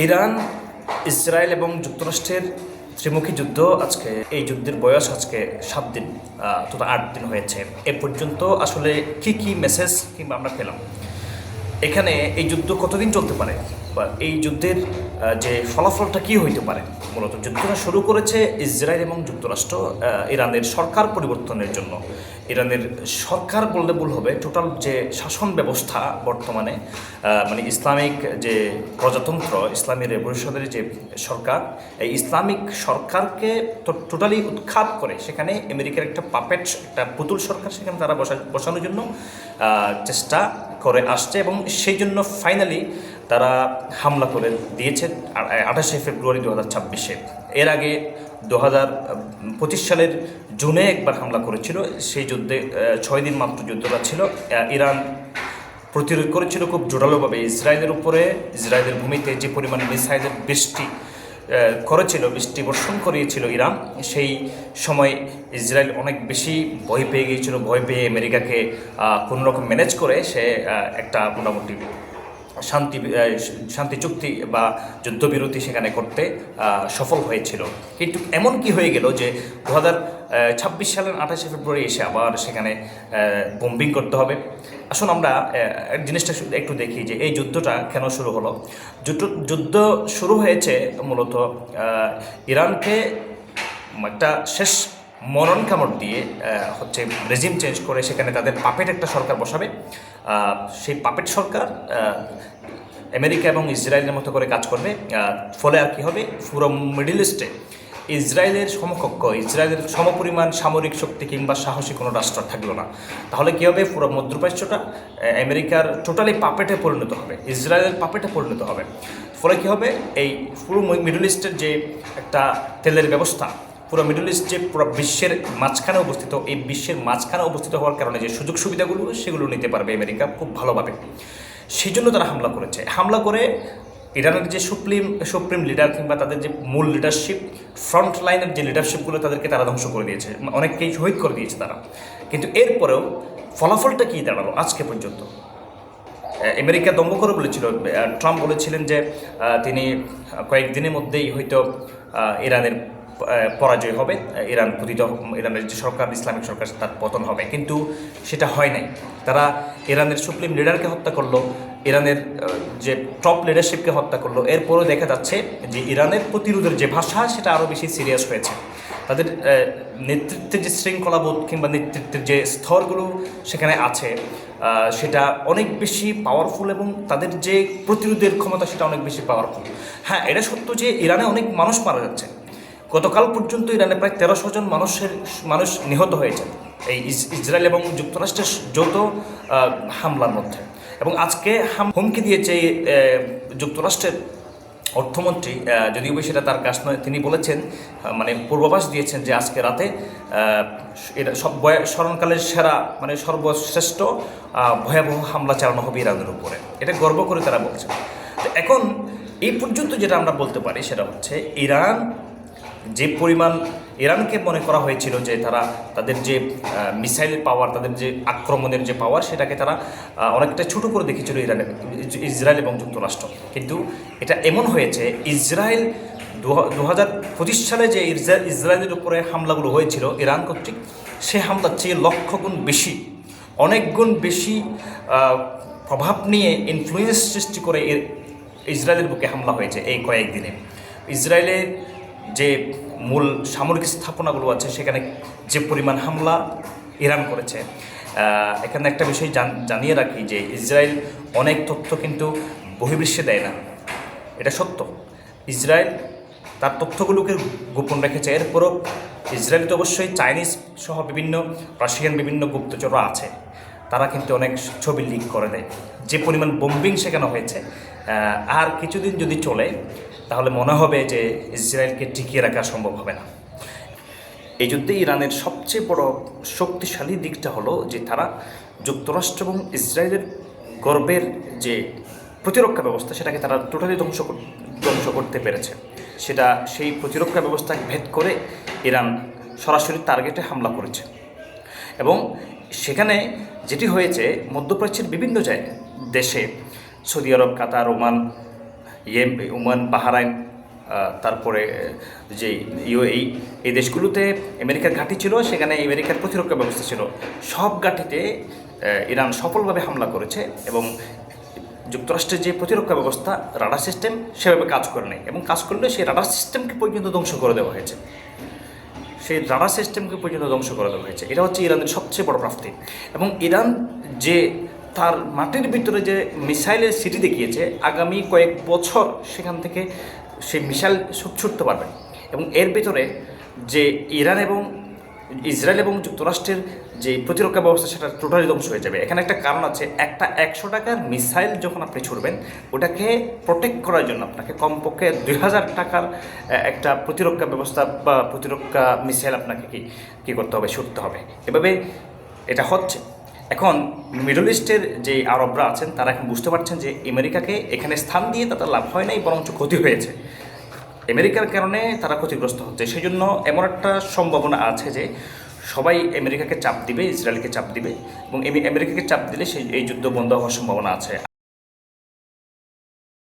Iran, Israel এবং যুক্তরাষ্ট্রের ত্রিমুখী যুদ্ধ আজকে এই যুদ্ধের বয়স আজকে 7 দিন, তথা 8 দিন হয়েছে। এ পর্যন্ত আসলে কি মেসেজ কিংবা আমরা পেলাম, এখানে এই যুদ্ধ কতদিন চলতে পারে বা এই যুদ্ধের যে ফলাফলটা কী হইতে পারে। মূলত যুদ্ধটা শুরু করেছে ইসরায়েল এবং যুক্তরাষ্ট্র ইরানের সরকার পরিবর্তনের জন্য। ইরানের সরকার বললে ভুল হবে, টোটাল যে শাসন ব্যবস্থা বর্তমানে, মানে ইসলামিক যে প্রজাতন্ত্র, ইসলামী রেভলিউশনারি যে সরকার, এই ইসলামিক সরকারকে টোটালি উৎখাত করে সেখানে আমেরিকার একটা একটা পুতুল সরকার সেখানে তারা বসানোর জন্য চেষ্টা করে আসছে এবং সেই জন্য ফাইনালি তারা হামলা করে দিয়েছে 28 ফেব্রুয়ারি 2026-এ। এর আগে 2025 সালের জুনে একবার হামলা করেছিল। সেই যুদ্ধে 6 দিন মাত্র যুদ্ধটা ছিল। ইরান প্রতিরোধ করেছিল খুব জোরালোভাবে ইসরায়েলের উপরে। ইসরায়েলের ভূমিতে যে পরিমাণ মিসাইলের বৃষ্টি বর্ষণ করিয়েছিল ইরান, সেই সময় ইসরায়েল অনেক বেশি ভয় পেয়ে গিয়েছিল। ভয় পেয়ে আমেরিকাকে কোনোরকম ম্যানেজ করে সে একটা মোটামুটি শান্তি চুক্তি বা যুদ্ধবিরতি সেখানে করতে সফল হয়েছিল। কিন্তু এমন কি হয়ে গেল যে 2026 সালের 28 ফেব্রুয়ারি এসে আবার সেখানে বোম্বিং করতে হবে। আসুন আমরা জিনিসটা একটু দেখি যে এই যুদ্ধটা কেন শুরু হলো। যুদ্ধ শুরু হয়েছে মূলত ইরানকে একটা শেষ মরণ কামড় দিয়ে হচ্ছে রেজিম চেঞ্জ করে সেখানে তাদের পাপেট একটা সরকার বসাবে। সেই পাপেট সরকার আমেরিকা এবং ইসরায়েলের মতো করে কাজ করবে। ফলে আর কি হবে, পুরো মিডল ইস্টে ইসরায়েলের সমকক্ষ, ইসরায়েলের সমপরিমাণ সামরিক শক্তি কিংবা সাহসী কোনো রাষ্ট্র থাকলো না। তাহলে কী হবে, পুরো মধ্যপ্রাচ্যটা আমেরিকার টোটালি পাপেটে পরিণত হবে, ইসরায়েলের পাপেটে পরিণত হবে। ফলে কী হবে, এই পুরো মিডল ইস্টের যে একটা তেলের ব্যবস্থা, পুরো মিডল ইস্ট যে পুরো বিশ্বের মাঝখানে অবস্থিত, এই বিশ্বের মাঝখানে অবস্থিত হওয়ার কারণে যে সুযোগ সুবিধাগুলো সেগুলো নিতে পারবে আমেরিকা খুব ভালোভাবে। সেই জন্য তারা হামলা করেছে। হামলা করে ইরানের যে সুপ্রিম লিডার কিংবা তাদের যে মূল লিডারশিপ, ফ্রন্ট লাইনের যে লিডারশিপগুলো তাদেরকে তারা ধ্বংস করে দিয়েছে, অনেককেই শহীদ করে দিয়েছে তারা। কিন্তু এরপরেও ফলাফলটা কী দাঁড়ালো আজকে পর্যন্ত? আমেরিকা দম্ভ করে বলেছিল, ট্রাম্প বলেছিলেন যে তিনি কয়েকদিনের মধ্যেই হয়তো ইরানের পরাজয় হবে, ইরানের যে সরকার, ইসলামিক সরকার, তার পতন হবে। কিন্তু সেটা হয় নাই। তারা ইরানের সুপ্রিম লিডারকে হত্যা করলো, ইরানের যে টপ লিডারশিপকে হত্যা করলো। এরপরও দেখা যাচ্ছে যে ইরানের প্রতিরোধের যে ভাষা সেটা আরও বেশি সিরিয়াস হয়েছে। তাদের নেতৃত্বের যে শৃঙ্খলাবোধ কিংবা নেতৃত্বের যে স্তরগুলো সেখানে আছে সেটা অনেক বেশি পাওয়ারফুল এবং তাদের যে প্রতিরোধের ক্ষমতা সেটা অনেক বেশি পাওয়ারফুল। হ্যাঁ, এটা সত্য যে ইরানে অনেক মানুষ মারা যাচ্ছে। গতকাল পর্যন্ত ইরানে প্রায় 1300 জন মানুষ নিহত হয়েছে এই ইসরায়েল এবং যুক্তরাষ্ট্রের যৌথ হামলার মধ্যে। এবং আজকে হুমকি দিয়েছে যুক্তরাষ্ট্রের অর্থমন্ত্রী, যদিও সেটা তার কাজ নয়, তিনি বলেছেন, মানে পূর্বাভাস দিয়েছেন যে আজকে রাতে এটা স্মরণকালের সেরা, মানে সর্বশ্রেষ্ঠ ভয়াবহ হামলা চালানো হবে ইরানের উপরে। এটা গর্ব করে তারা বলছেন। তো এখন এই পর্যন্ত যেটা আমরা বলতে পারি সেটা হচ্ছে ইরান যে পরিমাণ, ইরানকে মনে করা হয়েছিল যে তাদের যে মিসাইলের পাওয়ার, তাদের যে আক্রমণের যে পাওয়ার, সেটাকে তারা অনেকটা ছোটো করে দেখেছিল ইসরায়েল এবং যুক্তরাষ্ট্র। কিন্তু এটা এমন হয়েছে, ইসরায়েল 2025 সালে যে ইসরায়েলের উপরে হামলাগুলো হয়েছিল ইরান কর্তৃক, সে হামলার চেয়ে লক্ষ গুণ বেশি, অনেক গুণ বেশি প্রভাব নিয়ে ইনফ্লুয়েন্স সৃষ্টি করে ইসরায়েলের বুকে হামলা হয়েছে এই কয়েকদিনে। ইসরায়েলের যে মূল সামরিক স্থাপনাগুলো আছে সেখানে যে পরিমাণ হামলা ইরান করেছে, এখানে একটা বিষয় জানিয়ে রাখি যে ইসরায়েল অনেক তথ্য কিন্তু বহির্বিশ্বে দেয় না, এটা সত্য। ইসরায়েল তার তথ্যগুলোকে গোপন রেখেছে। এরপরও ইসরায়েল তো অবশ্যই চাইনিজ সহ রাশিয়ান বিভিন্ন গুপ্তচররা আছে, তারা কিন্তু অনেক ছবি লিক করে দেয়। যে পরিমাণ বোম্বিং সেখানে হয়েছে, আর কিছুদিন যদি চলে তাহলে মনে হবে যে ইসরায়েলকে টিকিয়ে রাখা সম্ভব হবে না। এই যুদ্ধে ইরানের সবচেয়ে বড় শক্তিশালী দিকটা হলো যে তারা যুক্তরাষ্ট্র এবং ইসরায়েলের গর্বের যে প্রতিরক্ষা ব্যবস্থা সেটাকে তারা টোটালি ধ্বংস করতে পেরেছে। সেই প্রতিরক্ষা ব্যবস্থাকে ভেদ করে ইরান সরাসরি টার্গেটে হামলা করেছে। এবং সেখানে যেটি হয়েছে, মধ্যপ্রাচ্যের বিভিন্ন দেশে, সৌদি আরব, কাতার, ওমান, ওমান, বাহারাইন, তারপরে যে এই দেশগুলোতে আমেরিকার ঘাঁটি ছিল, সেখানে আমেরিকার প্রতিরক্ষা ব্যবস্থা ছিল। সব ঘাঁটিতে ইরান সফলভাবে হামলা করেছে এবং যুক্তরাষ্ট্রের যে প্রতিরক্ষা ব্যবস্থা, রাডার সিস্টেম, সেভাবে কাজ করে নেই, এবং কাজ করলে সেই রাডার সিস্টেমকে পর্যন্ত ধ্বংস করে দেওয়া হয়েছে। সেই রাডার সিস্টেমকে পর্যন্ত ধ্বংস করে দেওয়া হয়েছে। এটা হচ্ছে ইরানের সবচেয়ে বড় প্রাপ্তি। এবং ইরান যে তার মাটির ভিতরে যে মিসাইলের সিটি দেখিয়েছে, আগামী কয়েক বছর সেখান থেকে সেই মিসাইল ছুটতে পারবে। এবং এর ভিতরে যে ইরান এবং ইসরায়েল এবং যুক্তরাষ্ট্রের যে প্রতিরক্ষা ব্যবস্থা, সেটা টোটালি ধ্বংস হয়ে যাবে। এখানে একটা কারণ আছে, একটা 100 টাকার মিসাইল যখন আপনি ছুড়বেন, ওটাকে প্রোটেক্ট করার জন্য আপনাকে কমপক্ষে 2000 টাকার একটা প্রতিরক্ষা ব্যবস্থা বা প্রতিরক্ষা মিসাইল আপনাকে কী করতে হবে, ছুটতে হবে। এভাবে এটা হচ্ছে। এখন মিডল ইস্টের যে আরবরা আছেন, তারা এখন বুঝতে পারছেন যে আমেরিকাকে এখানে স্থান দিয়ে তাদের লাভ হয় নাই, বরঞ্চ ক্ষতি হয়েছে। আমেরিকার কারণে তারা ক্ষতিগ্রস্ত হচ্ছে। সেই জন্য এমন একটা সম্ভাবনা আছে যে সবাই আমেরিকাকে চাপ দিবে, ইসরায়েলকে চাপ দিবে, এবং আমেরিকাকে চাপ দিলে এই যুদ্ধ বন্ধ হওয়ার সম্ভাবনা আছে।